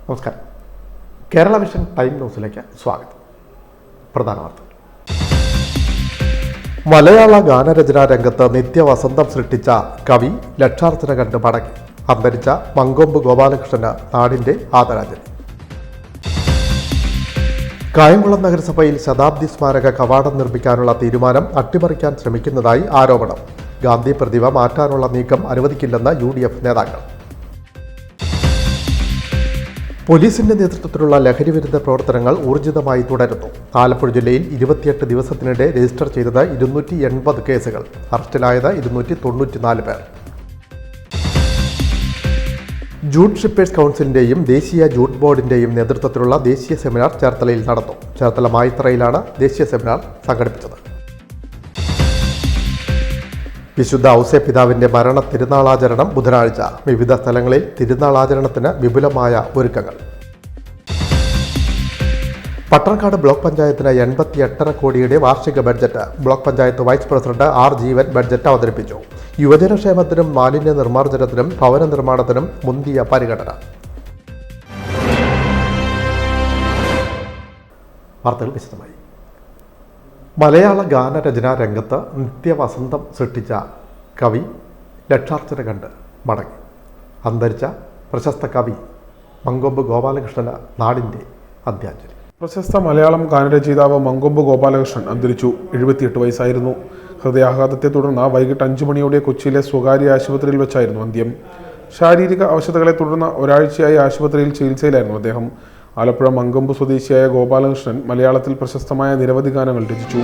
നമസ്കാരം. Kerala vision time ന്യൂസിലേക്ക് സ്വാഗതം. പ്രധാന വാർത്തകൾ. മലയാള ഗാനരചനാ രംഗത്ത് നിത്യവസന്തം സൃഷ്ടിച്ച കവി ലക്ഷാർച്ചന കണ്ട് മടങ്ങി. അന്തരിച്ച മങ്കൊമ്പ് ഗോപാലകൃഷ്ണന് നാടിന്റെ ആദരാഞ്ജലി. കായംകുളം നഗരസഭയിൽ ശതാബ്ദി സ്മാരക കവാടം നിർമ്മിക്കാനുള്ള തീരുമാനം അട്ടിമറിക്കാൻ ശ്രമിക്കുന്നതായി ആരോപണം. ഗാന്ധി പ്രതിമ മാറ്റാനുള്ള നീക്കം അനുവദിക്കില്ലെന്ന് UDF നേതാക്കൾ. പോലീസിന്റെ നേതൃത്വത്തിലുള്ള ലഹരിവിരുദ്ധ പ്രവർത്തനങ്ങൾ ഊർജിതമായി തുടരുന്നു. ആലപ്പുഴ ജില്ലയിൽ 28 ദിവസത്തിനിടെ രജിസ്റ്റർ ചെയ്തത് 280 കേസുകൾ. അറസ്റ്റിലായത് 294 പേർ. ജൂട്ട് ഷിപ്പേഴ്സ് കൗൺസിലിന്റെയും ദേശീയ ജൂട്ട് ബോർഡിന്റെയും നേതൃത്വത്തിലുള്ള ദേശീയ സെമിനാർ ചേർത്തലയിൽ നടന്നു. ചേർത്തല മായിത്തറയിലാണ് ദേശീയ സെമിനാർ സംഘടിപ്പിച്ചത്. വിശുദ്ധ ഔസേപ്പിതാവിന്റെ മരണ തിരുനാളാചരണം ബുധനാഴ്ച. വിവിധ സ്ഥലങ്ങളിൽ തിരുനാളാചരണത്തിന് വിപുലമായ ഒരുക്കങ്ങൾ. പട്ടണക്കാട് ബ്ലോക്ക് പഞ്ചായത്തിന് 88.5 കോടിയുടെ വാർഷിക budget. Block panchayat vice president R. Jeevan budget അവതരിപ്പിച്ചു. യുവജനക്ഷേമത്തിനും മാലിന്യ നിർമ്മാർജ്ജനത്തിനും ഭവന നിർമ്മാണത്തിനും മുന്തിയ പരിഗണന. വാർത്തകൾ വിശദമായി. മലയാള ഗാനരചനാ രംഗത്ത് നിത്യവസന്തം സൃഷ്ടിച്ച കവി ലക്ഷാർച്ചന കണ്ട് മടങ്ങി. അന്തരിച്ച പ്രശസ്ത കവി മങ്കൊമ്പ് ഗോപാലകൃഷ്ണന് നാടിൻ്റെ അന്ത്യാഞ്ജലി. പ്രശസ്ത മലയാളം ഗാനരചയിതാവ് മങ്കൊമ്പ് ഗോപാലകൃഷ്ണൻ അന്തരിച്ചു. 78 വയസ്സായിരുന്നു. ഹൃദയാഘാതത്തെ തുടർന്ന് വൈകിട്ട് 5 മണിയോടെ കൊച്ചിയിലെ സ്വകാര്യ ആശുപത്രിയിൽ വെച്ചായിരുന്നു അന്ത്യം. ശാരീരിക അവശതകളെ തുടർന്ന് ഒരാഴ്ചയായി ആശുപത്രിയിൽ ചികിത്സയിലായിരുന്നു അദ്ദേഹം. ആലപ്പുഴ മങ്കൊമ്പ് സ്വദേശിയായ ഗോപാലകൃഷ്ണൻ മലയാളത്തിൽ പ്രശസ്തമായ നിരവധി ഗാനങ്ങൾ രചിച്ചു.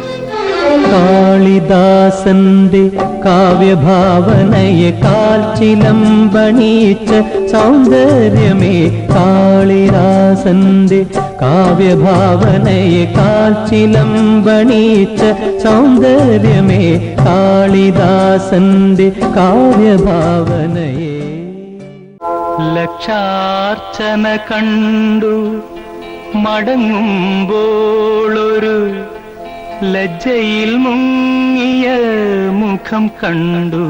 കാളിദാസന്റെ കാവ്യഭാവനയെ കാൽച്ചിലമ്പണിയിച്ച സൗന്ദര്യമേ, കാളിദാസന്റെ കാവ്യഭാവനയെ കാൽച്ചിലമ്പണിയിച്ച സൗന്ദര്യമേ, കാളിദാസന്റെ കാവ്യഭാവനയെ. ലക്ഷാർച്ചന കണ്ടു മടങ്ങുമ്പോളൊരു ലജ്ജയിൽ മുങ്ങിയ മുഖം കണ്ടു.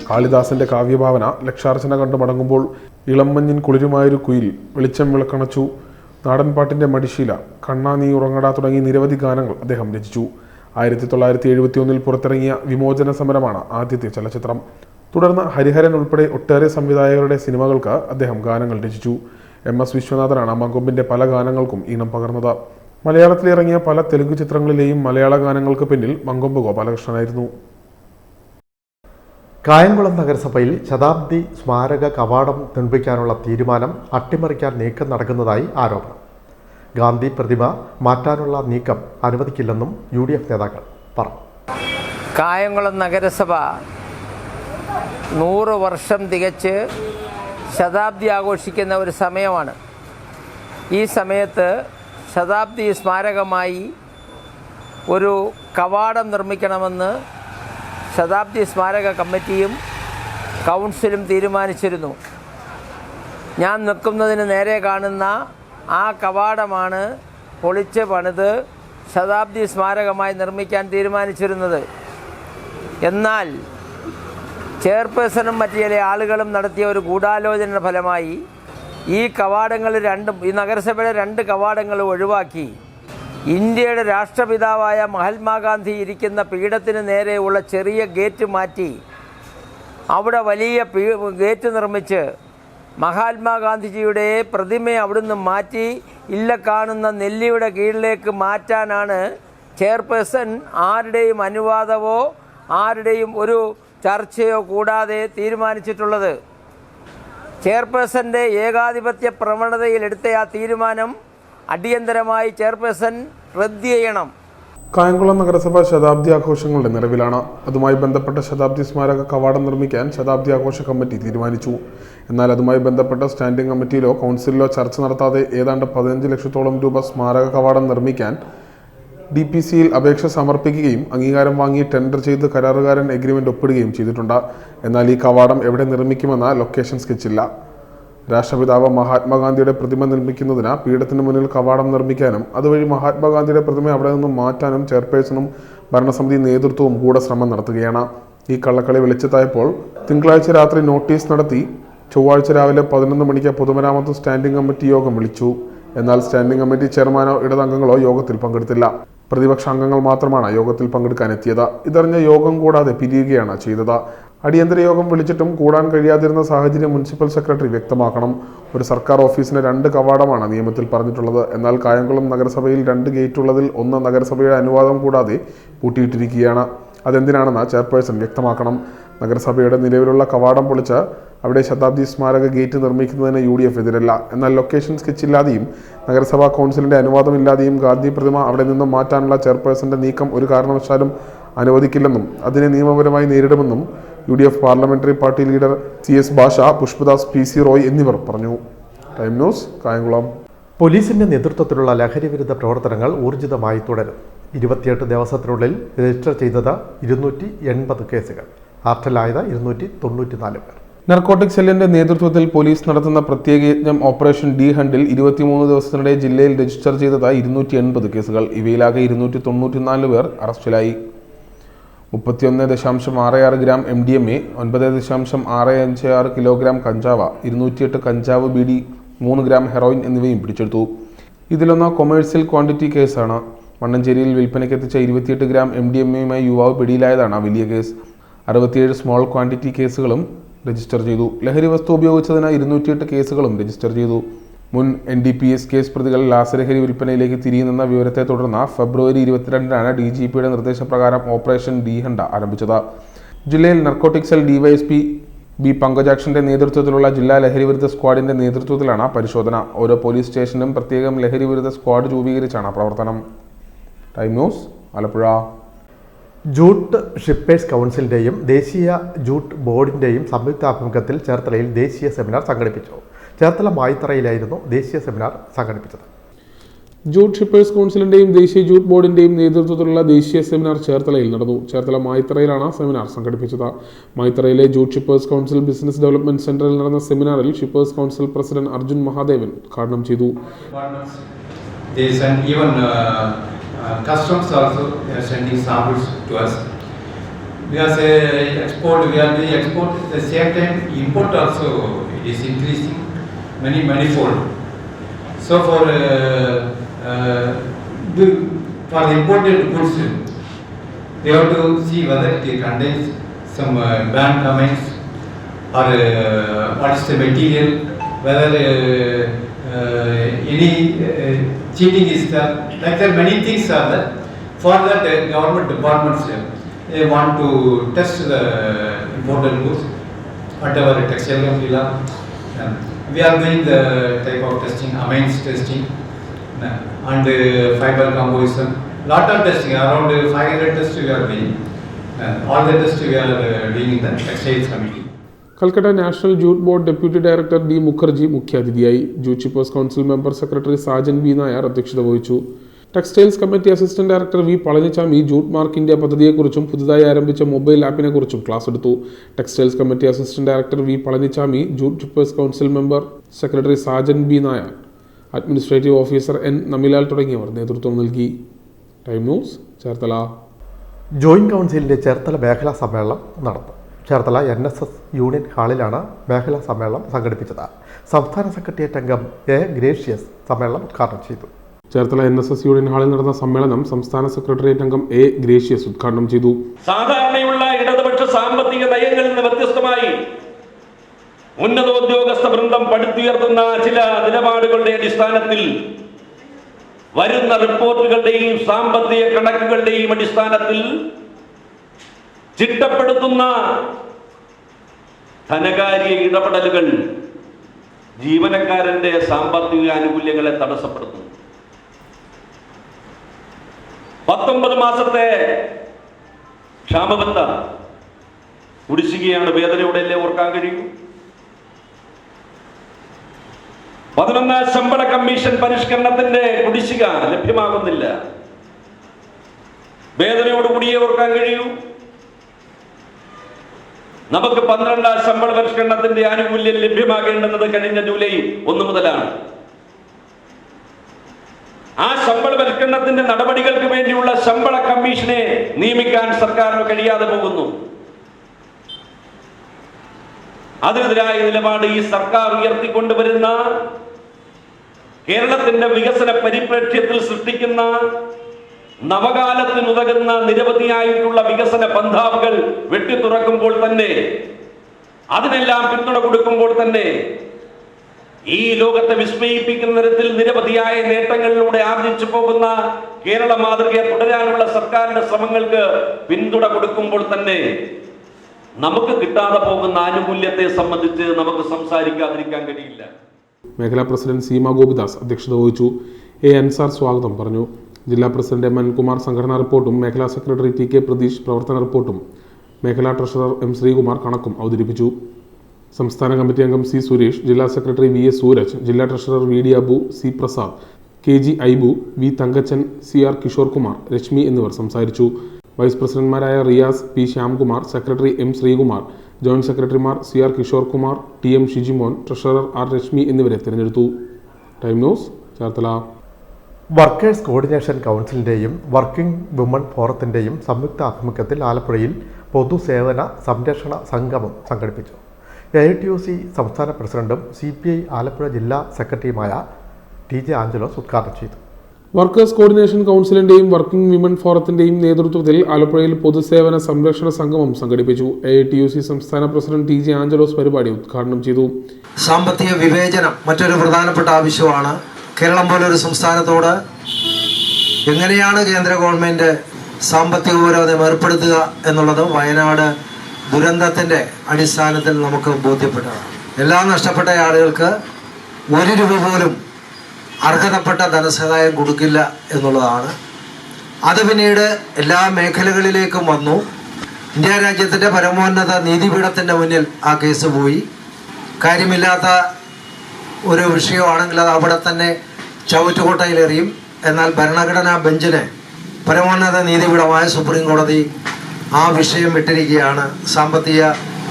കാളിദാസന്റെ കാവ്യഭാവന ലക്ഷാർച്ചന കണ്ടു മടങ്ങുമ്പോൾ ഇളമ്മഞ്ഞിൻ കുളിരുമായൊരു കുയിൽ, വെളിച്ചം വിളക്കണച്ചു, നാടൻപാട്ടിന്റെ മടിശീല, കണ്ണാ നീ ഉറങ്ങടാ തുടങ്ങി നിരവധി ഗാനങ്ങൾ അദ്ദേഹം രചിച്ചു. 1971 പുറത്തിറങ്ങിയ വിമോചന സമരമാണ് ആദ്യത്തെ ചലച്ചിത്രം. തുടർന്ന് ഹരിഹരൻ ഉൾപ്പെടെ ഒട്ടേറെ സംവിധായകരുടെ സിനിമകൾക്ക് അദ്ദേഹം ഗാനങ്ങൾ രചിച്ചു. MS വിശ്വനാഥനാണ് മങ്കൊമ്പിന്റെ പല ഗാനങ്ങൾക്കും ഈണം പകർന്നത്. മലയാളത്തിലിറങ്ങിയ പല തെലുങ്ക് ചിത്രങ്ങളിലെയും മലയാള ഗാനങ്ങൾക്ക് പിന്നിൽ മങ്കൊമ്പ് ഗോപാലകൃഷ്ണനായിരുന്നു. കായംകുളം നഗരസഭയിൽ ശതാബ്ദി സ്മാരക കവാടം നിർമ്മിക്കാനുള്ള തീരുമാനം അട്ടിമറിക്കാൻ നീക്കം നടക്കുന്നതായി ആരോപണം. ഗാന്ധി പ്രതിമ മാറ്റാനുള്ള നീക്കം അനുവദിക്കില്ലെന്നും UDF നേതാക്കൾ പറഞ്ഞു. കായംകുളം നഗരസഭ 100 വർഷം തികച്ച് ശതാബ്ദി ആഘോഷിക്കുന്ന ഒരു സമയമാണ്. ഈ സമയത്ത് ശതാബ്ദി സ്മാരകമായി ഒരു കവാടം നിർമ്മിക്കണമെന്ന് ശതാബ്ദി സ്മാരക കമ്മിറ്റിയും കൗൺസിലും തീരുമാനിച്ചിരുന്നു. ഞാൻ നിൽക്കുന്നതിന് നേരെ കാണുന്ന ആ കവാടമാണ് പൊളിച്ച് പണിത് ശതാബ്ദി സ്മാരകമായി നിർമ്മിക്കാൻ തീരുമാനിച്ചിരുന്നത്. എന്നാൽ ചെയർപേഴ്സണും മറ്റു ചില ആളുകളും നടത്തിയ ഒരു ഗൂഢാലോചനയുടെ ഫലമായി ഈ കവാടങ്ങൾ രണ്ടും, ഈ നഗരസഭയുടെ 2 കവാടങ്ങൾ ഒഴിവാക്കി ഇന്ത്യയുടെ രാഷ്ട്രപിതാവായ മഹാത്മാഗാന്ധി ഇരിക്കുന്ന പീഠത്തിന് നേരെയുള്ള ചെറിയ ഗേറ്റ് മാറ്റി അവിടെ വലിയ ഗേറ്റ് നിർമ്മിച്ച് മഹാത്മാഗാന്ധിജിയുടെ പ്രതിമയെ അവിടുന്ന് മാറ്റി കാണുന്ന നെല്ലിയുടെ കീഴിലേക്ക് മാറ്റാനാണ് ചെയർപേഴ്സൺ ആരുടെയും അനുവാദമോ ആരുടെയും ഒരു ചർച്ചയോ കൂടാതെ തീരുമാനിച്ചിട്ടുള്ളത്. ചെയർപേഴ്സൻ്റെ ഏകാധിപത്യ പ്രവണതയിൽ എടുത്ത ആ തീരുമാനം അടിയന്തരമായി ചെയർപേഴ്സൺ റദ്ദ് ചെയ്യണം. കായംകുളം നഗരസഭ ശതാബ്ദി ആഘോഷങ്ങളുടെ നിറവിലാണ്. അതുമായി ബന്ധപ്പെട്ട ശതാബ്ദി സ്മാരക കവാടം നിർമ്മിക്കാൻ ശതാബ്ദി ആഘോഷ കമ്മിറ്റി തീരുമാനിച്ചു. എന്നാൽ അതുമായി ബന്ധപ്പെട്ട സ്റ്റാൻഡിംഗ് കമ്മിറ്റിയിലോ കൗൺസിലിലോ ചർച്ച നടത്താതെ ഏതാണ്ട് 15 ലക്ഷത്തോളം രൂപ സ്മാരക കവാടം നിർമ്മിക്കാൻ DPCയിൽ അപേക്ഷ സമർപ്പിക്കുകയും അംഗീകാരം വാങ്ങി ടെൻഡർ ചെയ്ത് കരാറുകാരൻ എഗ്രിമെന്റ് ഒപ്പിടുകയും ചെയ്തിട്ടുണ്ട്. എന്നാൽ ഈ കവാടം എവിടെ നിർമ്മിക്കുമെന്ന ലൊക്കേഷൻ സ്കെച്ചില്ല. രാഷ്ട്രപിതാവ് മഹാത്മാഗാന്ധിയുടെ പ്രതിമ നിർമ്മിക്കുന്നതിന് പീഠത്തിന് മുന്നിൽ കവാടം നിർമ്മിക്കാനും അതുവഴി മഹാത്മാഗാന്ധിയുടെ പ്രതിമ അവിടെ നിന്നും മാറ്റാനും ചെയർപേഴ്സണും ഭരണസമിതി നേതൃത്വവും ശ്രമം നടത്തുകയാണ്. ഈ കള്ളക്കളി വെളിച്ചത്തായപ്പോൾ തിങ്കളാഴ്ച രാത്രി നോട്ടീസ് നടത്തി ചൊവ്വാഴ്ച രാവിലെ 11 മണിക്ക് പൊതുമരാമത്ത് സ്റ്റാൻഡിംഗ് കമ്മിറ്റി യോഗം വിളിച്ചു. എന്നാൽ സ്റ്റാൻഡിംഗ് കമ്മിറ്റി ചെയർമാനോ ഇടതംഗങ്ങളോ യോഗത്തിൽ പങ്കെടുത്തില്ല. പ്രതിപക്ഷ അംഗങ്ങൾ മാത്രമാണ് യോഗത്തിൽ പങ്കെടുക്കാനെത്തിയത്. ഇതറിഞ്ഞ യോഗം കൂടാതെ പിരിയുകയാണ് ചെയ്തത്. അടിയന്തര യോഗം വിളിച്ചിട്ടും കൂടാൻ കഴിയാതിരുന്ന സാഹചര്യം മുനിസിപ്പൽ സെക്രട്ടറി വ്യക്തമാക്കണം. ഒരു സർക്കാർ ഓഫീസിന് 2 കവാടമാണ് നിയമത്തിൽ പറഞ്ഞിട്ടുള്ളത്. എന്നാൽ കായംകുളം നഗരസഭയിൽ 2 ഗേറ്റുള്ളതിൽ ഒന്ന് നഗരസഭയുടെ അനുവാദം കൂടാതെ പൂട്ടിയിട്ടിരിക്കുകയാണ്. അതെന്തിനാണെന്ന് ചെയർപേഴ്സൺ വ്യക്തമാക്കണം. നഗരസഭയുടെ നിലവിലുള്ള കവാടം പൊളിച്ച് അവിടെ ശതാബ്ദി സ്മാരക ഗേറ്റ് നിർമ്മിക്കുന്നതിന് UDF എതിരല്ല. എന്നാൽ ലൊക്കേഷൻ സ്കെച്ചില്ലാതെയും നഗരസഭാ കൗൺസിലിന്റെ അനുവാദമില്ലാതെയും ഗാന്ധി പ്രതിമ അവിടെ നിന്നും മാറ്റാനുള്ള ചെയർപേഴ്സന്റെ നീക്കം ഒരു കാരണവശാലും അനുവദിക്കില്ലെന്നും അതിനെ നിയമപരമായി നേരിടുമെന്നും UDF parliamentary party leader CS ഭാഷ, പുഷ്പദാസ്, PC റോയ് എന്നിവർ പറഞ്ഞു. Time news, Kayamkulam. പോലീസിന്റെ നേതൃത്വത്തിലുള്ള ലഹരി വിരുദ്ധ പ്രവർത്തനങ്ങൾ ഊർജിതമായി തുടരും. 28 ദിവസത്തിനുള്ളിൽ രജിസ്റ്റർ ചെയ്തത് 280 കേസുകൾ, അറസ്റ്റിലായത് 294 പേർ. നർക്കോട്ടിക് സെല്ലിന്റെ നേതൃത്വത്തിൽ പോലീസ് നടത്തുന്ന പ്രത്യേക യജ്ഞം ഓപ്പറേഷൻ ഡി ഹണ്ടിൽ 23 ദിവസത്തിനിടെ ജില്ലയിൽ രജിസ്റ്റർ ചെയ്തത് 280 കേസുകൾ. ഇവയിലാകെ 294 പേർ അറസ്റ്റിലായി. 31.66 ഗ്രാം MDMA, 9.656 കിലോഗ്രാം കഞ്ചാവ്, 208 കഞ്ചാവ് ബീഡി, 3 ഗ്രാം ഹെറോയിൻ എന്നിവയും പിടിച്ചെടുത്തു. ഇതിലൊന്ന് കൊമേഴ്സ്യൽ ക്വാണ്ടിറ്റി കേസാണ്. മണ്ണഞ്ചേരിയിൽ വിൽപ്പനയ്ക്കെത്തിച്ച 28 ഗ്രാം MDMAയുമായി യുവാവ് പിടിയിലായതാണ് വലിയ കേസ്. 67 സ്മോൾ ക്വാണ്ടിറ്റി കേസുകളും രജിസ്റ്റർ ചെയ്തു. ലഹരി വസ്തു ഉപയോഗിച്ചതിന് 208 കേസുകളും രജിസ്റ്റർ ചെയ്തു. മുൻ NDPS കേസ് പ്രതികൾ രാസലഹരി വിൽപ്പനയിലേക്ക് തിരിയുന്നെന്ന വിവരത്തെ തുടർന്ന് ഫെബ്രുവരി 22-നാണ് DGPയുടെ നിർദ്ദേശപ്രകാരം ഓപ്പറേഷൻ ഡി ഹണ്ട് ആരംഭിച്ചത്. ജില്ലയിൽ നർക്കോട്ടിക് സെൽ DYSP B പങ്കജാക്ഷന്റെ നേതൃത്വത്തിലുള്ള ജില്ലാ ലഹരി വിരുദ്ധ സ്ക്വാഡിന്റെ നേതൃത്വത്തിലാണ് പരിശോധന. ഓരോ പോലീസ് സ്റ്റേഷനും പ്രത്യേകം ലഹരി വിരുദ്ധ സ്ക്വാഡ് രൂപീകരിച്ചാണ് പ്രവർത്തനം. Time news, Alappuzha. Jute shippers കൗൺസിലിൻ്റെയും ദേശീയ ജൂട്ട് ബോർഡിൻ്റെയും സംയുക്താഭിമുഖ്യത്തിൽ ചേർത്തലയിൽ ദേശീയ സെമിനാർ സംഘടിപ്പിച്ചു. ചേർത്തല മായിത്തറയിലായിരുന്നു ദേശീയ സെമിനാർ സംഘടിപ്പിച്ചത്. ജൂട്ട് ഷിപ്പേഴ്സ് കൗൺസിലിന്റെയും ദേശീയ ജൂട്ട് ബോർഡിന്റെയും നേതൃത്വത്തിലുള്ള ദേശീയ സെമിനാർ ചേർത്തലയിൽ നടന്നു. ചേർത്തല മായിത്തറയിലാണ് സെമിനാർ സംഘടിപ്പിച്ചത്. മായിത്തറയിലെ jute shippers council business development സെന്ററിൽ നടന്ന സെമിനാറിൽ shippers council president Arjun Mahadevan ഉദ്ഘാടനം ചെയ്തു. Customs also sending samples to us. Because export, we are doing export. At the same time, import also is increasing manifold. So for the imported goods, they have to see whether it contains some banned comments or what is the material, whether any cheating is there. Like there many things are there. For that, government departments they want to test the imported goods, whatever textile we are doing the type of testing, amines testing, and fiber composition. Lot of testing, around 500 tests we are doing. All the tests we are doing in the textiles committee. Calcutta national jute board deputy director D Mukherjee മുഖ്യാതിഥിയായി. Jute shippers council member secretary Sajan B Nair അധ്യക്ഷത വഹിച്ചു. Textiles committee assistant director V Palanichami jute mark India പദ്ധതിയെക്കുറിച്ചും പുതുതായി ആരംഭിച്ച mobile ആപ്പിനെക്കുറിച്ചും class എടുത്തു. Textiles committee assistant director V Palanichami, jute shippers council member secretary Sajan B Nair, administrative officer N Namilal തുടങ്ങിയവർ നേതൃത്വം നൽകി. Time news, Cherthala. ജോയിന്റ് കൗൺസിലിന്റെ ചേർത്തല മേഖലാ സമ്മേളനം നടന്നു. ചേർത്തല NSS യൂണിയൻ ഹാളിലാണ് മേഖലാ സമ്മേളനം സംഘടിപ്പിച്ചത്. സംസ്ഥാന സെക്രട്ടേറിയറ്റ് അംഗം A ഗ്രേഷ്യസ് സമ്മേളനം ഉദ്ഘാടനം ചെയ്തു. ചേർത്തല NSS യൂണിയൻ ഹാളിൽ നടന്ന സമ്മേളനം സംസ്ഥാന സെക്രട്ടേറിയറ്റ് അംഗം A ഗ്രേഷ്യസ് ഉദ്ഘാടനം ചെയ്തു. സാധാരണയുള്ള ഇടതുപക്ഷ സാമ്പത്തിക നയങ്ങളിൽ നിന്ന് വ്യത്യസ്തമായി ഉന്നതോദ്യോഗസ്ഥ വൃന്ദം പടുത്തുയർത്തുന്ന ചില നിലപാടുകളുടെ അടിസ്ഥാനത്തിൽ വരുന്ന റിപ്പോർട്ടുകളുടെയും സാമ്പത്തിക കണക്കുകളുടെയും അടിസ്ഥാനത്തിൽ ചിട്ടപ്പെടുത്തുന്ന ധനകാര്യ ഇടപെടലുകൾ ജീവനക്കാരന്റെ സാമ്പത്തിക ആനുകൂല്യങ്ങളെ തടസ്സപ്പെടുത്തുന്നു. 19 മാസത്തെ ക്ഷാമബത്ത കുടിശ്ശികയാണ്. വേദനയോടെ അല്ലേ ഓർക്കാൻ കഴിയൂ. 11ാം ശമ്പള കമ്മീഷൻ പരിഷ്കരണത്തിന്റെ കുടിശ്ശിക ലഭ്യമാകുന്നില്ല. വേദനയോടുകൂടിയേ ഓർക്കാൻ കഴിയൂ. നമുക്ക് 12ാം ശമ്പള പരിഷ്കരണത്തിന്റെ ആനുകൂല്യം ലഭ്യമാകേണ്ടുന്നത് കഴിഞ്ഞ ജൂലൈ 1 മുതലാണ്. ആ ശമ്പള പരിഷ്കരണത്തിന്റെ നടപടികൾക്ക് വേണ്ടിയുള്ള ശമ്പള കമ്മീഷനെ നിയമിക്കാൻ സർക്കാരിന് കഴിയാതെ പോകുന്നു. അതിനെതിരായ നിലപാട് ഈ സർക്കാർ ഉയർത്തിക്കൊണ്ടുവരുന്ന കേരളത്തിന്റെ വികസന പരിപ്രേക്ഷ്യത്തിൽ സൃഷ്ടിക്കുന്ന നവകാലത്തിനുതകുന്ന നിരവധിയായിട്ടുള്ള വികസന പന്ഥാവുകൾ വെട്ടിത്തുറക്കുമ്പോൾ തന്നെ, അതിനെല്ലാം പിന്തുണ കൊടുക്കുമ്പോൾ തന്നെ ഈ ലോകത്തെ വിസ്മയിപ്പിക്കുന്ന തരത്തിൽ നിരവധിയായ നേട്ടങ്ങളിലൂടെ ആർജിച്ചു പോകുന്ന കേരള മാതൃകയെ തുടരാനുള്ള സർക്കാരിന്റെ ശ്രമങ്ങൾക്ക് പിന്തുണ കൊടുക്കുമ്പോൾ തന്നെ നമുക്ക് കിട്ടാതെ പോകുന്ന ആനുകൂല്യത്തെ സംബന്ധിച്ച് നമുക്ക് സംസാരിക്കാതിരിക്കാൻ കഴിയില്ല. മേഖലാ പ്രസിഡന്റ് സീമ ഗോപിദാസ് അധ്യക്ഷത വഹിച്ചു. എ അൻസാർ സ്വാഗതം പറഞ്ഞു. ജില്ലാ പ്രസിഡന്റ് എം എൻ കുമാർ സംഘടനാ റിപ്പോർട്ടും മേഖലാ സെക്രട്ടറി ടി കെ പ്രതീഷ് പ്രവർത്തന റിപ്പോർട്ടും മേഖലാ ട്രഷറർ എം ശ്രീകുമാർ കണക്കും അവതരിപ്പിച്ചു. സംസ്ഥാന കമ്മിറ്റി അംഗം സി സുരേഷ്, ജില്ലാ സെക്രട്ടറി വി എസ് സൂരജ്, ജില്ലാ treasurer V D Abu, C Prasad, K G Aibu, V Thankachan, C R Kishore Kumar, Reshmi എന്നിവർ സംസാരിച്ചു. വൈസ് പ്രസിഡന്റുമാരായ Riyas, P Shyamkumar, secretary M Sreekumar, joint സെക്രട്ടറിമാർ C R Kishore Kumar, T M Shijimon, treasurer R Reshmi എന്നിവരെ തിരഞ്ഞെടുത്തു. Time news, Cherthala. Workers coordination കൗൺസിലിൻ്റെയും വർക്കിംഗ് വുമൺ ഫോറത്തിൻ്റെയും സംയുക്ത ആഭിമുഖ്യത്തിൽ ആലപ്പുഴയിൽ പൊതുസേവന സംരക്ഷണ സംഗമം സംഘടിപ്പിച്ചു. AITUC സംസ്ഥാന പ്രസിഡന്റും CPI ആലപ്പുഴ ജില്ലാ സെക്രട്ടറിയുമായ TJ ആഞ്ചലോസ് ഉദ്ഘാടനം ചെയ്തു. വർക്കേഴ്സ് കോർഡിനേഷൻ കൗൺസിലിന്റെയും വർക്കിംഗ് വിമൻ ഫോറത്തിന്റെയും നേതൃത്വത്തിൽ ആലപ്പുഴയിൽ പൊതുസേവന സംരക്ഷണ സംഗമം സംഘടിപ്പിച്ചു. AITUC സംസ്ഥാന പ്രസിഡന്റ് TJ ആഞ്ചലോസ് പരിപാടി ഉദ്ഘാടനം ചെയ്തു. സാമ്പത്തിക വിവേചനം മറ്റൊരു പ്രധാനപ്പെട്ട ആവശ്യമാണ്. കേരളം പോലൊരു സംസ്ഥാനത്തോട് എങ്ങനെയാണ് കേന്ദ്ര ഗവൺമെന്റ് സാമ്പത്തിക ഉപരോധം ഏർപ്പെടുത്തുക എന്നുള്ളത് വയനാട് ദുരന്തത്തിന്റെ അടിസ്ഥാനത്തിൽ നമുക്ക് ബോധ്യപ്പെട്ടതാണ്. എല്ലാം നഷ്ടപ്പെട്ട ആളുകൾക്ക് 1 രൂപ പോലും അർഹതപ്പെട്ട ധനസഹായം കൊടുക്കില്ല എന്നുള്ളതാണ്. അത് പിന്നീട് എല്ലാ മേഖലകളിലേക്കും വന്നു. ഇന്ത്യ രാജ്യത്തിൻ്റെ പരമോന്നത നീതിപീഠത്തിൻ്റെ മുന്നിൽ ആ കേസ് പോയി. കാര്യമില്ലാത്ത ഒരു വിഷയമാണെങ്കിൽ അത് അവിടെ തന്നെ ചവറ്റുകൊട്ടയിലെറിയും. എന്നാൽ ഭരണഘടനാ ബെഞ്ചിന് പരമോന്നത നീതിപീഠമായ സുപ്രീം കോടതി ആ വിഷയം വിട്ടിരിക്കുകയാണ്. സാമ്പത്തിക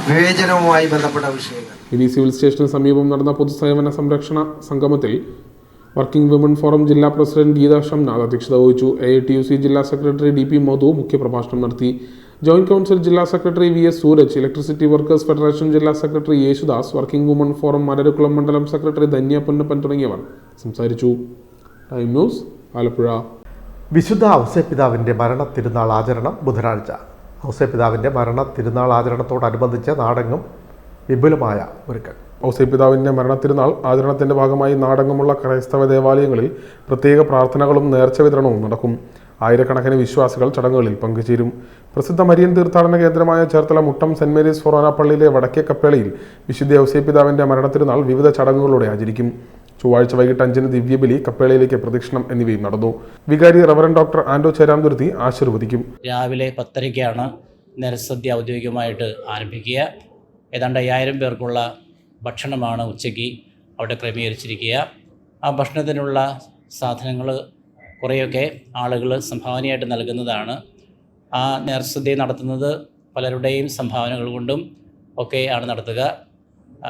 വിവേചനവുമായി ബന്ധപ്പെട്ട വിഷയങ്ങൾ. ഇനി സിവിൽ സ്റ്റേഷന് സമീപം നടന്ന പൊതുസേവന സംരക്ഷണ സംഗമത്തിൽ വർക്കിംഗ് വിമൻ ഫോറം ജില്ലാ പ്രസിഡന്റ് ഗീത ഷംനാഥ് അധ്യക്ഷത വഹിച്ചു. AITUC ജില്ലാ സെക്രട്ടറി DP മധു മുഖ്യപ്രഭാഷണം നടത്തി. ജോയിന്റ് കൗൺസിൽ ജില്ലാ secretary VS Suraj, electricity workers federation ജില്ലാ secretary Yesudas, working woman forum Malarukkulam മണ്ഡലം സെക്രട്ടറി ധന്യ പൊന്നപ്പൻ തുടങ്ങിയവർ സംസാരിച്ചു. Time news, Alappuzha. വിശുദ്ധ ഔസേപ്പിതാവിൻ്റെ മരണ തിരുനാൾ ആചരണം ബുധനാഴ്ച. ഔസേപ്പിതാവിൻ്റെ മരണ തിരുനാൾ ആചരണത്തോടനുബന്ധിച്ച് നാടെങ്ങും വിപുലമായ ഒരുക്കങ്ങൾ. ഔസേപ്പിതാവിൻ്റെ മരണത്തിരുനാൾ ആചരണത്തിന്റെ ഭാഗമായി നാടെങ്ങുമുള്ള ക്രൈസ്തവ ദേവാലയങ്ങളിൽ പ്രത്യേക പ്രാർത്ഥനകളും നേർച്ച വിതരണവും നടക്കും. ആയിരക്കണക്കിന് വിശ്വാസികൾ ചടങ്ങുകളിൽ പങ്കുചേരും. പ്രസിദ്ധ മരിയൻ തീർത്ഥാടന കേന്ദ്രമായ ചേർത്തല മുട്ടം സെന്റ് മേരീസ് ഫൊറോന പള്ളിയിലെ വടക്കേ കപ്പേളയിൽ വിശുദ്ധ ഔസേപ്പിതാവിൻ്റെ മരണത്തിരുനാൾ വിവിധ ചടങ്ങുകളോടെ ആചരിക്കും. ചൊവ്വാഴ്ച വൈകിട്ട് 5-ന് ദിവ്യബലി, കപ്പേളയിലേക്ക് പ്രദക്ഷിണം എന്നിവയും നടന്നു. വികാരി റവറൻ ഡോക്ടർ ആൻഡോ ചേരാംതുരുത്തി ആശീർവദിക്കും. രാവിലെ 10:30-ക്കാണ് നേർച്ചസദ്യ ഔദ്യോഗികമായിട്ട് ആരംഭിക്കുക. ഏതാണ്ട് 5000 പേർക്കുള്ള ഭക്ഷണമാണ് ഉച്ചയ്ക്ക് അവിടെ ക്രമീകരിച്ചിരിക്കുക. ആ ഭക്ഷണത്തിനുള്ള സാധനങ്ങൾ കുറേയൊക്കെ ആളുകൾ സംഭാവനയായിട്ട് നൽകുന്നതാണ്. ആ നേർച്ചസദ്യ നടത്തുന്നത് പലരുടെയും സംഭാവനകൾ കൊണ്ടും ഒക്കെയാണ് നടത്തുക.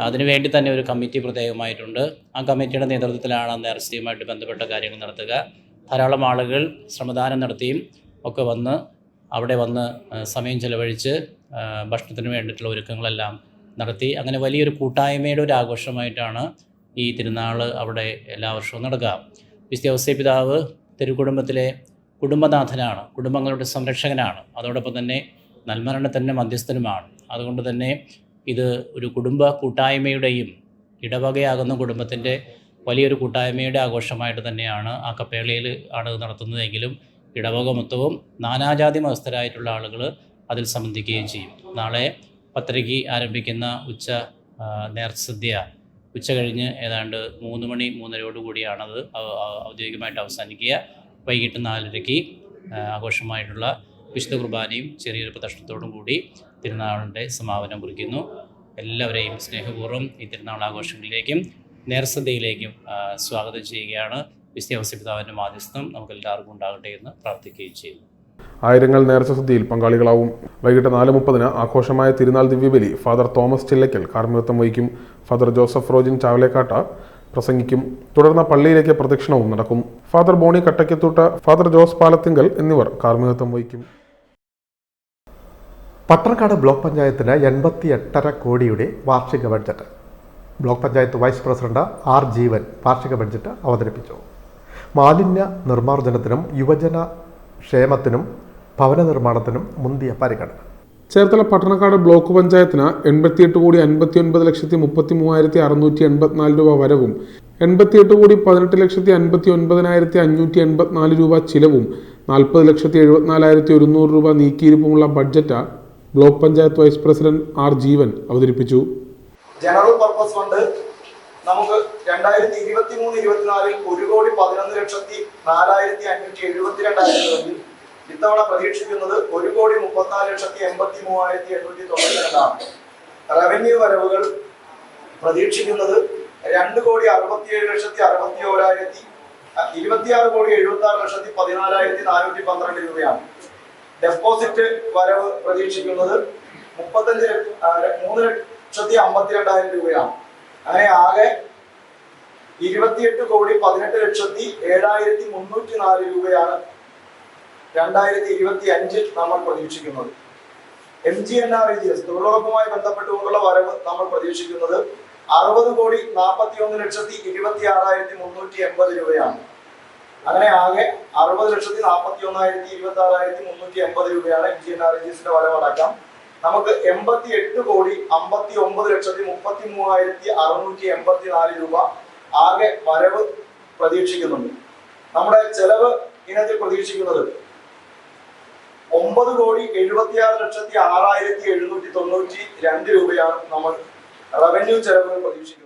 അതിനുവേണ്ടി തന്നെ ഒരു കമ്മിറ്റി പ്രത്യേകമായിട്ടുണ്ട്. ആ കമ്മിറ്റിയുടെ നേതൃത്വത്തിലാണ് നേർച്ചയുമായിട്ട് ബന്ധപ്പെട്ട കാര്യങ്ങൾ നടത്തുക. ധാരാളം ആളുകൾ ശ്രമദാനം നടത്തിയും ഒക്കെ അവിടെ വന്ന് സമയം ചെലവഴിച്ച് ഭക്ഷണത്തിന് വേണ്ടിയിട്ടുള്ള ഒരുക്കങ്ങളെല്ലാം നടത്തി. അങ്ങനെ വലിയൊരു കൂട്ടായ്മയുടെ ഒരു ആഘോഷമായിട്ടാണ് ഈ തിരുനാൾ അവിടെ എല്ലാ വർഷവും നടക്കുക. വിശുദ്ധ ഔസേപ്പിതാവ് തിരുക്കുടുംബത്തിലെ കുടുംബനാഥനാണ്, കുടുംബങ്ങളുടെ സംരക്ഷകനാണ്, അതോടൊപ്പം തന്നെ നൽമരണത്തിൻ്റെ മധ്യസ്ഥനുമാണ്. അതുകൊണ്ട് തന്നെ ഇത് ഒരു കുടുംബ കൂട്ടായ്മയുടെയും ഇടവകയാകുന്ന കുടുംബത്തിൻ്റെ വലിയൊരു കൂട്ടായ്മയുടെ ആഘോഷമായിട്ട് തന്നെയാണ് ആ കപ്പേളയിൽ ആണ് നടത്തുന്നതെങ്കിലും ഇടവക മൊത്തവും നാനാജാതി മതസ്ഥരായിട്ടുള്ള ആളുകൾ അതിൽ സംബന്ധിക്കുകയും ചെയ്യും. നാളെ 10:30 ആരംഭിക്കുന്ന നേർച്ചസദ്യ ഉച്ച കഴിഞ്ഞ് ഏതാണ്ട് 3 മണി 3:30 കൂടിയാണത് ഔദ്യോഗികമായിട്ട് അവസാനിക്കുക. വൈകിട്ട് 4:30 ആഘോഷമായിട്ടുള്ള വിശുദ്ധ കുർബാനയും ചെറിയൊരു പ്രദക്ഷിണത്തോടും കൂടി തിരുനാളിൻ്റെ സമാപനം കുറിക്കുന്നു. എല്ലാവരെയും സ്നേഹപൂർവ്വം ഈ തിരുനാൾ ആഘോഷങ്ങളിലേക്കും നേർസദ്യയിലേക്കും സ്വാഗതം ചെയ്യുകയാണ്. വിശുദ്ധ പിതാവിൻ്റെ മാധ്യസ്ഥം നമുക്ക് എല്ലാവർക്കും ഉണ്ടാകട്ടെ എന്ന് പ്രാർത്ഥിക്കുകയും ചെയ്യുന്നു. ആയിരങ്ങൾ നേർച്ചസദ്യയിൽ പങ്കാളികളാവും. വൈകിട്ട് 4:30 ആഘോഷമായ തിരുനാൾ ദിവ്യബലി ഫാദർ തോമസ് ചില്ലയ്ക്കൽ കാർമ്മികത്വം വഹിക്കും. ഫാദർ ജോസഫ് റോജിൻ ചാവലേക്കാട്ട പ്രസംഗിക്കും. തുടർന്ന് പള്ളിയിലേക്ക് പ്രദക്ഷിണവും നടക്കും. ഫാദർ ബോണി കട്ടയ്ക്കത്തൂട്ട്, ഫാദർ ജോസ് പാലത്തിങ്കൽ എന്നിവർ കാർമ്മികത്വം വഹിക്കും. പട്ടണക്കാട് ബ്ലോക്ക് പഞ്ചായത്തിന് 88.5 കോടിയുടെ വാർഷിക budget. Block panchayat vice president R Jeevan വാർഷിക ബഡ്ജറ്റ് അവതരിപ്പിച്ചു. മാലിന്യ നിർമ്മാർജ്ജനത്തിനും യുവജന ക്ഷേമത്തിനും ഭവന നിർമ്മാണത്തിനും മുന്തിയ പരിഗണന. ചേർത്തല പട്ടണക്കാട് ബ്ലോക്ക് പഞ്ചായത്തിന് 88,59,33,684 രൂപ വരവും 88,18,59,584 രൂപ ചിലവും 40,74,100 രൂപ നീക്കിയിരിപ്പുമുള്ള budget block panchayat vice president R Jeevan അവതരിപ്പിച്ചു. ജനറൽ പർപ്പസ് ഫണ്ട് നമുക്ക് 2023-24 1,11,04,572 ഇത്തവണ പ്രതീക്ഷിക്കുന്നത് 1,34,83,892. റവന്യൂ വരവുകൾ പ്രതീക്ഷിക്കുന്നത് 2,67,61,000 26,76,14,412 രൂപയാണ്. ഡെപ്പോസിറ്റ് വരവ് പ്രതീക്ഷിക്കുന്നത് 3,52,000 രൂപയാണ്. അങ്ങനെ ആകെ 28,18,07,304 രൂപയാണ് 2025 നമ്മൾ പ്രതീക്ഷിക്കുന്നത്. MGNREGS തൊഴിലുറപ്പുമായി ബന്ധപ്പെട്ടുകൊണ്ടുള്ള വരവ് നമ്മൾ പ്രതീക്ഷിക്കുന്നത് 60,41,26,380 രൂപയാണ്. അങ്ങനെ ആകെ 60,41,26,380 രൂപയാണ് MGNREGSന്റെ വരവടക്കം. നമുക്ക് 88,59,33,684 രൂപ ആകെ വരവ് പ്രതീക്ഷിക്കുന്നുണ്ട്. നമ്മുടെ ചെലവ് ഇനത്തിൽ പ്രതീക്ഷിക്കുന്നത് 9,76,6,792 രൂപയാണ് നമ്മൾ റവന്യൂ ചെലവുകൾ പ്രതീക്ഷിക്കുന്നത്.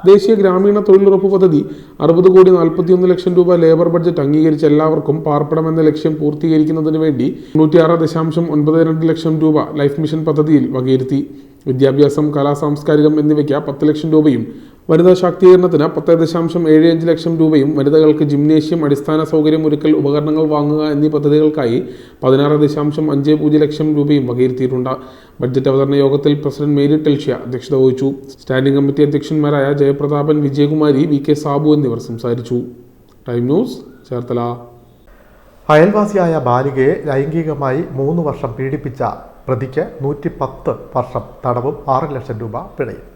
ദേശീയ ഗ്രാമീണ തൊഴിലുറപ്പ് പദ്ധതി 60,41,00,000 രൂപ ലേബർ ബഡ്ജറ്റ് അംഗീകരിച്ച എല്ലാവർക്കും പാർപ്പിടമെന്ന ലക്ഷ്യം പൂർത്തീകരിക്കുന്നതിന് വേണ്ടി 96.92 ലക്ഷം രൂപ ലൈഫ് മിഷൻ പദ്ധതിയിൽ വകയിരുത്തി. വിദ്യാഭ്യാസം, കലാ, സാംസ്കാരികം എന്നിവയ്ക്ക് 10 ലക്ഷം രൂപയും വനിതാ ശാക്തീകരണത്തിന് 10.75 ലക്ഷം രൂപയും വനിതകൾക്ക് ജിംനേഷ്യം, അടിസ്ഥാന സൗകര്യം ഒരുക്കൽ, ഉപകരണങ്ങൾ വാങ്ങുക എന്നീ പദ്ധതികൾക്കായി 16.50 ലക്ഷം രൂപയും വകയിരുത്തിയിട്ടുണ്ട്. ബഡ്ജറ്റ് അവതരണ യോഗത്തിൽ പ്രസിഡന്റ് മേരി ടെൽഷ്യ അധ്യക്ഷത വഹിച്ചു. സ്റ്റാൻഡിംഗ് കമ്മിറ്റി അധ്യക്ഷന്മാരായ ജയപ്രതാപൻ, വിജയകുമാരി, VK സാബു എന്നിവർ സംസാരിച്ചു. Time news, Cherthala. അയൽവാസിയായ ബാലികയെ ലൈംഗികമായി 3 വർഷം പീഡിപ്പിച്ച പ്രതിക്ക് 110 വർഷം തടവും 6 ലക്ഷം രൂപ പിഴയും.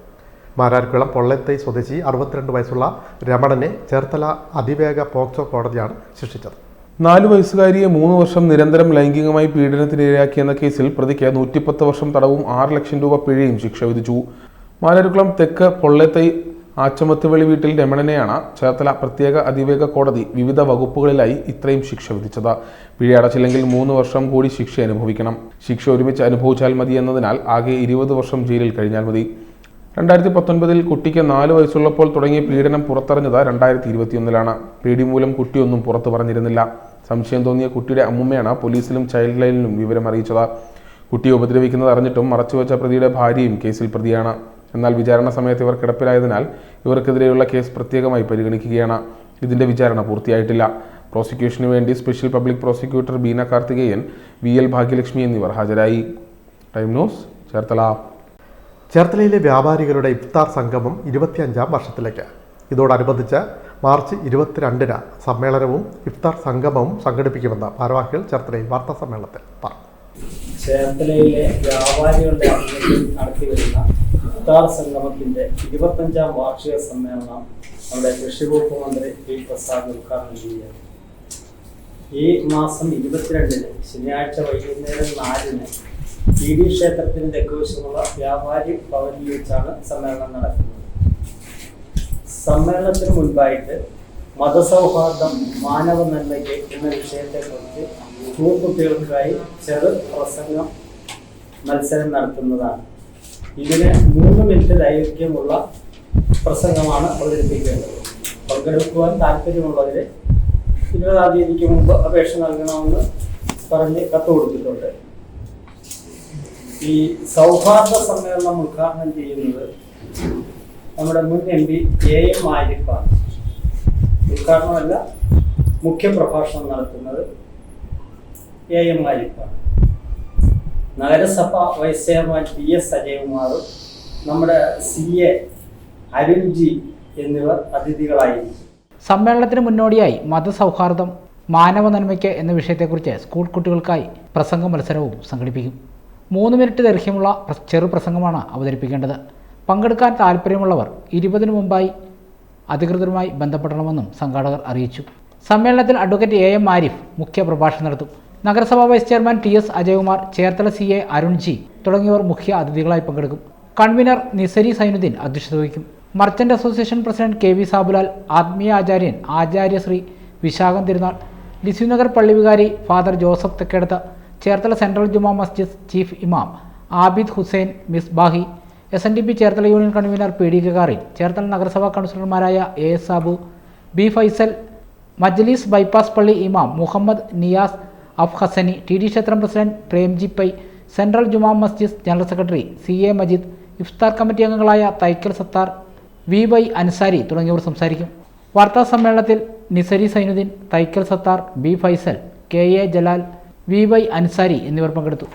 മാരാർക്കുളം പൊള്ളത്തൈ സ്വദേശി 62 വയസ്സുള്ള രമണനെ ചേർത്തല അതിവേഗ പോക്സോ കോടതിയാണ് ശിക്ഷിച്ചത്. 4 വയസ്സുകാരിയെ 3 വർഷം നിരന്തരം ലൈംഗികമായി പീഡനത്തിനിരയാക്കിയെന്ന കേസിൽ പ്രതിക്ക് 110 വർഷം തടവും 6 ലക്ഷം രൂപ പിഴയും ശിക്ഷ വിധിച്ചു. മാരാർക്കുളം തെക്ക് പൊള്ളത്തൈ ആച്ചമത്തുവെളി വീട്ടിൽ രമണനെയാണ് ചേർത്തല പ്രത്യേക അതിവേഗ കോടതി വിവിധ വകുപ്പുകളിലായി ഇത്രയും ശിക്ഷ വിധിച്ചത്. പിഴ അടച്ചില്ലെങ്കിൽ 3 വർഷം കൂടി ശിക്ഷ അനുഭവിക്കണം. ശിക്ഷ ഒരുമിച്ച് അനുഭവിച്ചാൽ മതി എന്നതിനാൽ ആകെ 20 വർഷം ജയിലിൽ കഴിഞ്ഞാൽ മതി. 2019 കുട്ടിക്ക് 4 വയസ്സുള്ളപ്പോൾ തുടങ്ങിയ പീഡനം പുറത്തറിഞ്ഞത് 2021 പേടി മൂലം കുട്ടിയൊന്നും പുറത്തു പറഞ്ഞിരുന്നില്ല. സംശയം തോന്നിയ കുട്ടിയുടെ അമ്മുമ്മയാണ് പോലീസിലും ചൈൽഡ് ലൈനിലും വിവരം അറിയിച്ചത്. കുട്ടിയെ ഉപദ്രവിക്കുന്നത് അറിഞ്ഞിട്ടും മറച്ചുവെച്ച പ്രതിയുടെ ഭാര്യയും കേസിൽ പ്രതിയാണ്. എന്നാൽ വിചാരണ സമയത്ത് ഇവർ കിടപ്പിലായതിനാൽ ഇവർക്കെതിരെയുള്ള കേസ് പ്രത്യേകമായി പരിഗണിക്കുകയാണ്. ഇതിന്റെ വിചാരണ പൂർത്തിയായിട്ടില്ല. പ്രോസിക്യൂഷന് വേണ്ടി special public prosecutor Beena Karthikeyan, VL Bhagyalakshmi എന്നിവർ ഹാജരായി. Time news, Cherthala. ചേർത്തലയിലെ വ്യാപാരികളുടെ ഇഫ്താർ സംഗമം 25ാം വർഷത്തിലേക്ക്. ഇതോടനുബന്ധിച്ച് മാർച്ച് 22-ന് സമ്മേളനവും ഇഫ്താർ സംഗമവും സംഘടിപ്പിക്കുമെന്ന് ഭാരവാഹികൾ ചേർത്തലയിൽ വാർത്താ സമ്മേളനത്തിൽ പറഞ്ഞു. ചേർത്തലയിലെ വ്യാപാരികളുടെ ആഭിമുഖ്യത്തിൽ നടത്തിവരുന്ന ഇഫ്താർ സംഗമത്തിന്റെ 25ാം വാർഷിക സമ്മേളനം നമ്മുടെ കൃഷി വകുപ്പ് മന്ത്രി P. പ്രസാദ് ഉദ്ഘാടനം ചെയ്യുകയാണ്. ഈ മാസം 22-ന് ശനിയാഴ്ച വൈകുന്നേരം 4-ന് PD ക്ഷേത്രത്തിന് തെക്കുവശമുള്ള വ്യാപാരി ഭവനിൽ വെച്ചാണ് സമ്മേളനം നടക്കുന്നത്. സമ്മേളനത്തിന് മുൻപായിട്ട് മതസൗഹാർദ്ദം മാനവ നന്മയ്ക്ക് എന്ന വിഷയത്തെക്കുറിച്ച് സ്കൂൾ കുട്ടികൾക്കായി ചെറു പ്രസംഗം മത്സരം നടത്തുന്നതാണ്. ഇതിന് 3 മിനിറ്റ് ദൈർഘ്യമുള്ള പ്രസംഗമാണ് അവതരിപ്പിക്കേണ്ടത്. പങ്കെടുക്കുവാൻ താല്പര്യമുള്ളവരെ 20-ാം തീയതിക്ക് മുമ്പ് അപേക്ഷ നൽകണമെന്ന് പറഞ്ഞ് കത്ത് കൊടുത്തിട്ടുണ്ട്. ഈ സൗഹാർദ്ദ സമ്മേളനം ഉദ്ഘാടനം ചെയ്യുന്നത് നമ്മുടെ മുൻ MP AM ആരിഫാണ്. ഉദ്ഘാടനമല്ല, മുഖ്യപ്രഭാഷണം നടത്തുന്നത് AM ആരിഫാണ്. നഗരസഭ വൈസ് ചെയർമാൻ PS അജയകുമാറും നമ്മുടെ CA അരുൺജി എന്നിവർ അതിഥികളായിരിക്കും. സമ്മേളനത്തിന് മുന്നോടിയായി മതസൗഹാർദ്ദം മാനവ നന്മയ്ക്ക് എന്ന വിഷയത്തെക്കുറിച്ച് സ്കൂൾ കുട്ടികൾക്കായി പ്രസംഗ മത്സരവും സംഘടിപ്പിക്കും. 3 മിനിറ്റ് ദൈർഘ്യമുള്ള ചെറു പ്രസംഗമാണ് അവതരിപ്പിക്കേണ്ടത്. പങ്കെടുക്കാൻ താല്പര്യമുള്ളവർ 20-ന് മുമ്പായി അധികൃതരുമായി ബന്ധപ്പെടണമെന്നും സംഘാടകർ അറിയിച്ചു. സമ്മേളനത്തിൽ അഡ്വക്കേറ്റ് AM ആരിഫ് മുഖ്യ പ്രഭാഷണം നടത്തും. നഗരസഭാ vice chairman TS Ajayakumar, Cherthala CA Arunji തുടങ്ങിയവർ മുഖ്യ അതിഥികളായി പങ്കെടുക്കും. കൺവീനർ നിസരി സൈനുദ്ദീൻ അധ്യക്ഷത വഹിക്കും. Merchant association president KV Sabulal, ആത്മീയ ആചാര്യൻ ആചാര്യശ്രീ വിശാഖം തിരുനാൾ, ലിസ്യുനഗർ പള്ളി വികാരി father Joseph Thekkedath, Cherthala central Juma Masjid chief ഇമാം Abid Hussain Misbahi, SNDP Cherthala union convener PD Gagarin, Cherthala നഗരസഭാ കൗൺസിലർമാരായ AS സാബു, B ഫൈസൽ, മജ്ലിസ് ബൈപ്പാസ് പള്ളി ഇമാം മുഹമ്മദ് നിയാസ് അഫ് ഹസനി, TD ക്ഷേത്രം president Premji pi, central Juma മസ്ജിദ് ജനറൽ സെക്രട്ടറി CA മജീദ്, ഇഫ്താർ കമ്മിറ്റി അംഗങ്ങളായ തൈക്കൽ സത്താർ, VY അൻസാരി തുടങ്ങിയവർ സംസാരിക്കും. വാർത്താ സമ്മേളനത്തിൽ നിസരി Zainuddin, Thaikkal Sattar, B Faisal, KA Jalal, VY Ansari എന്നിവർ പങ്കെടുത്തു.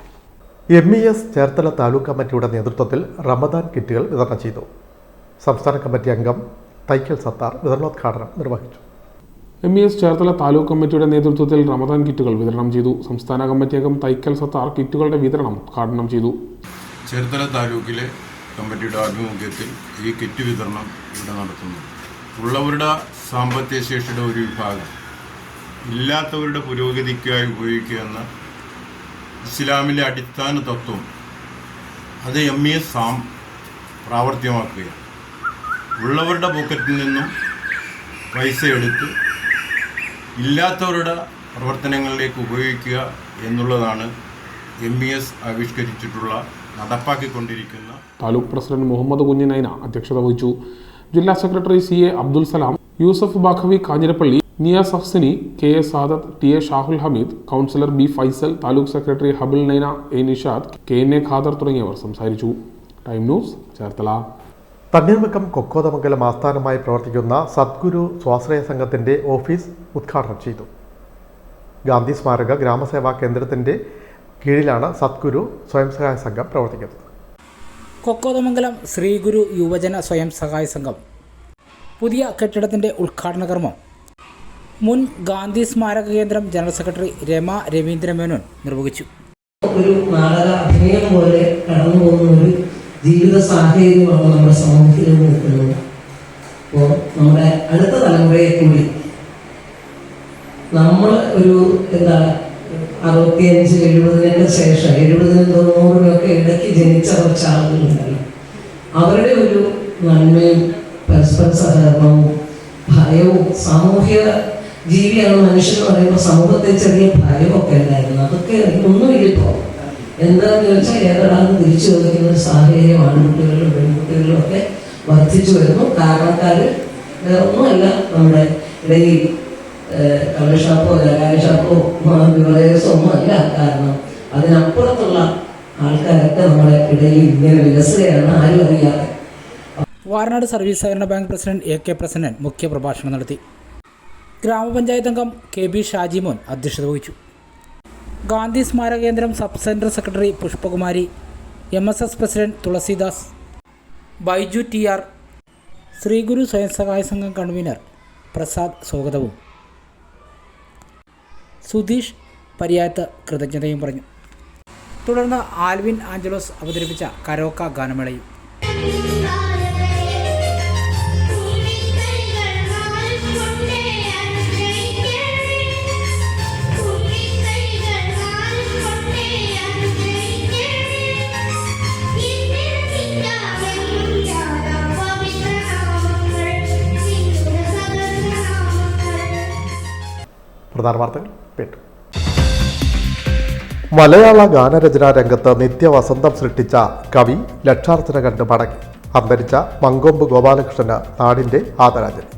MES ചേർത്തല താലൂക്ക് കമ്മിറ്റിയുടെ നേതൃത്വത്തിൽ റമദാൻ കിറ്റുകൾ വിതരണം ചെയ്തു. സംസ്ഥാന കമ്മിറ്റി അംഗം തൈക്കൽ സത്താർ വിതരണോദ്ഘാടനം നിർവഹിച്ചു. MES ചേർത്തല താലൂക്ക് കമ്മിറ്റിയുടെ നേതൃത്വത്തിൽ റമദാൻ കിറ്റുകൾ വിതരണം ചെയ്തു. സംസ്ഥാന കമ്മിറ്റി അംഗം തൈക്കൽ സത്താർ കിറ്റുകളുടെ വിതരണം ഉദ്ഘാടനം ചെയ്തു. ചേർത്തല താലൂക്കിലെ കമ്മിറ്റിയുടെ ആഭിമുഖ്യത്തിൽ ഈ കിറ്റ് വിതരണം ഇവിടെ നടത്തുന്നു. ഉള്ളവരുടെ സാമ്പത്തിക ശേഷിയുടെ ഒരു വിഭാഗം ഇല്ലാത്തവരുടെ പുരോഗതിക്കായി ഉപയോഗിക്കുക എന്ന ഇസ്ലാമിലെ അടിസ്ഥാന തത്വം അത് MES പ്രാവർത്തികമാക്കുകയാണ്. ഉള്ളവരുടെ പോക്കറ്റിൽ നിന്നും പൈസ എടുത്ത് ഇല്ലാത്തവരുടെ പ്രവർത്തനങ്ങളിലേക്ക് ഉപയോഗിക്കുക എന്നുള്ളതാണ് MES ആവിഷ്കരിച്ചിട്ടുള്ള നടപ്പാക്കിക്കൊണ്ടിരിക്കുന്ന. താലൂക്ക് പ്രസിഡന്റ് മുഹമ്മദ് കുഞ്ഞി നൈന അധ്യക്ഷത വഹിച്ചു. ജില്ലാ സെക്രട്ടറി CA Abdul Salam, Yusuf Baqavi Kanjirappally, Niyas Afsani, KA Sadath, TA Shahul Hameed, councillor B Faisal, taluk secretary Habil Naina, A Nishad, KNA Khader തുടങ്ങിയവർ സംസാരിച്ചു. Time news Cherthala. തണ്ണീർമുക്കം കൊക്കോതമംഗലം ആസ്ഥാനമായി പ്രവർത്തിക്കുന്ന സദ്ഗുരു സ്വാശ്രയ സംഘത്തിൻ്റെ ഓഫീസ് ഉദ്ഘാടനം ചെയ്തു. ഗാന്ധി സ്മാരക ഗ്രാമസേവാ കേന്ദ്രത്തിൻ്റെ കീഴിലാണ് സദ്ഗുരു സ്വയം സഹായ സംഘം പ്രവർത്തിക്കുന്നത്. കൊക്കോതമംഗലം ശ്രീഗുരു യുവജന സ്വയം സഹായ സംഘം പുതിയ കെട്ടിടത്തിൻ്റെ ഉദ്ഘാടന കർമ്മം മുൻ ഗാന്ധി സ്മാരക കേന്ദ്രം ജനറൽ സെക്രട്ടറി രമ രവീന്ദ്രമേനോൻ നിർവഹിച്ചു. ഒരു നാടക അഭിനയം പോലെ കടന്നു പോകുന്ന ഒരു ജീവിത സാഹചര്യമാണ് നമ്മുടെ സമൂഹത്തിൽ നിൽക്കുന്നത്. അപ്പോൾ നമ്മുടെ അടുത്ത തലമുറയെ കൂടി നമ്മൾ ഒരു 65-70 ശേഷം 70-90 ഇടയ്ക്ക് ജനിച്ച കുറച്ച് ആളുകളുണ്ടല്ലോ, അവരുടെ ഒരു നന്മയും പരസ്പര സഹകരണവും ഭയവും, സാമൂഹിക ജീവിയാണ് മനുഷ്യൻ എന്ന് പറയുമ്പോൾ സമൂഹത്തെ ചെറിയ ഭയമൊക്കെ ഉണ്ടായിരുന്നു. അതൊക്കെ ഒന്നുമില്ലിപ്പോൾ. എന്താണെന്ന് ചോദിച്ചാൽ ഏതൊരാളും തിരിച്ചു ചോദിക്കുന്ന ഒരു സാഹചര്യം ആൺകുട്ടികളിലും പെൺകുട്ടികളിലും ഒക്കെ വർദ്ധിച്ചു വരുന്നു. കാരണക്കാർ ഒന്നുമല്ല, നമ്മുടെ ഇടയിൽ കള്ളഷാപ്പോ ജലാഷാപ്പോ വിവരേഴ്സോ ഒന്നും അല്ല കാരണം. അതിനപ്പുറത്തുള്ള ആൾക്കാരൊക്കെ നമ്മുടെ ഇടയിൽ ഇങ്ങനെ വികസുകയാണ്, ആരും അറിയാതെ. വാരനാട് സർവീസ് സഹകരണ ബാങ്ക് പ്രസിഡന്റ് AK പ്രസന്നൻ മുഖ്യപ്രഭാഷണം നടത്തി. ഗ്രാമപഞ്ചായത്ത് അംഗം KB ഷാജിമോൻ അധ്യക്ഷത വഹിച്ചു. ഗാന്ധി സ്മാരക കേന്ദ്രം sub centre secretary Pushpakumari, MSS president Tulsidas, Baiju TR, Sreeguru സ്വയം സഹായ സംഘം കൺവീനർ പ്രസാദ് സ്വാഗതവും സുധീഷ് പരിയാത്ത് കൃതജ്ഞതയും പറഞ്ഞു. തുടർന്ന് ആൽവിൻ ആഞ്ചലോസ് അവതരിപ്പിച്ച കരോക്ക ഗാനമേളയും. പ്രധാന വാർത്തകൾ കേട്ടു. മലയാള ഗാനരചനാ രംഗത്ത് നിത്യവസന്തം സൃഷ്ടിച്ച കവി ലക്ഷാർച്ചന കണ്ട് മടങ്ങി. അന്തരിച്ച മങ്കൊമ്പ് ഗോപാലകൃഷ്ണന് നാടിൻ്റെ ആദരാഞ്ജലി.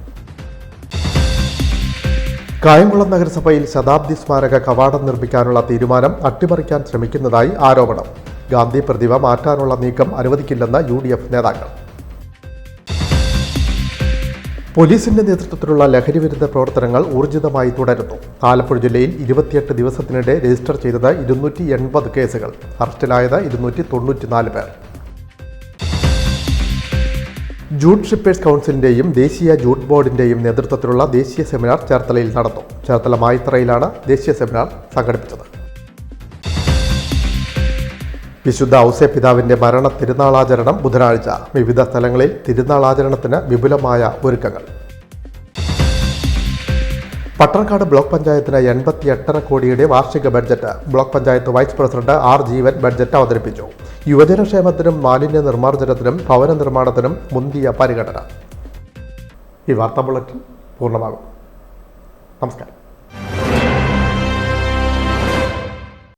കായംകുളം നഗരസഭയിൽ ശതാബ്ദി സ്മാരക കവാടം നിർമ്മിക്കാനുള്ള തീരുമാനം അട്ടിമറിക്കാൻ ശ്രമിക്കുന്നതായി ആരോപണം. ഗാന്ധി പ്രതിമ മാറ്റാനുള്ള നീക്കം അനുവദിക്കില്ലെന്ന് UDF നേതാക്കൾ. പോലീസിന്റെ നേതൃത്വത്തിലുള്ള ലഹരിവിരുദ്ധ പ്രവർത്തനങ്ങൾ ഊർജിതമായി തുടരുന്നു. ആലപ്പുഴ ജില്ലയിൽ 28 ദിവസത്തിനിടെ രജിസ്റ്റർ ചെയ്തത് 280 കേസുകൾ. അറസ്റ്റിലായത് 294 പേർ. ജൂട്ട് ഷിപ്പേഴ്സ് കൗൺസിലിന്റെയും ദേശീയ ജൂട്ട് ബോർഡിന്റെയും നേതൃത്വത്തിലുള്ള ദേശീയ സെമിനാർ ചേർത്തലയിൽ നടന്നു. ചേർത്തല മായിത്തറയിലാണ് ദേശീയ സെമിനാർ സംഘടിപ്പിച്ചത്. വിശുദ്ധ ഔസേപിതാവിന്റെ മരണ തിരുനാളാചരണം ബുധനാഴ്ച. വിവിധ സ്ഥലങ്ങളിൽ തിരുനാളാചരണത്തിന് വിപുലമായ ഒരുക്കങ്ങൾ. പട്ടണക്കാട് ബ്ലോക്ക് പഞ്ചായത്തിന് 88.5 കോടിയുടെ വാർഷിക budget. Block panchayat vice president R. Jeevan budget അവതരിപ്പിച്ചു. യുവജനക്ഷേമത്തിനും മാലിന്യ നിർമ്മാർജ്ജനത്തിനും ഭവന നിർമ്മാണത്തിനും മുന്തിയ പരിഗണന. ഈ വാർത്താ ബുള്ളറ്റിൻ പൂർണ്ണമാകും. നമസ്കാരം.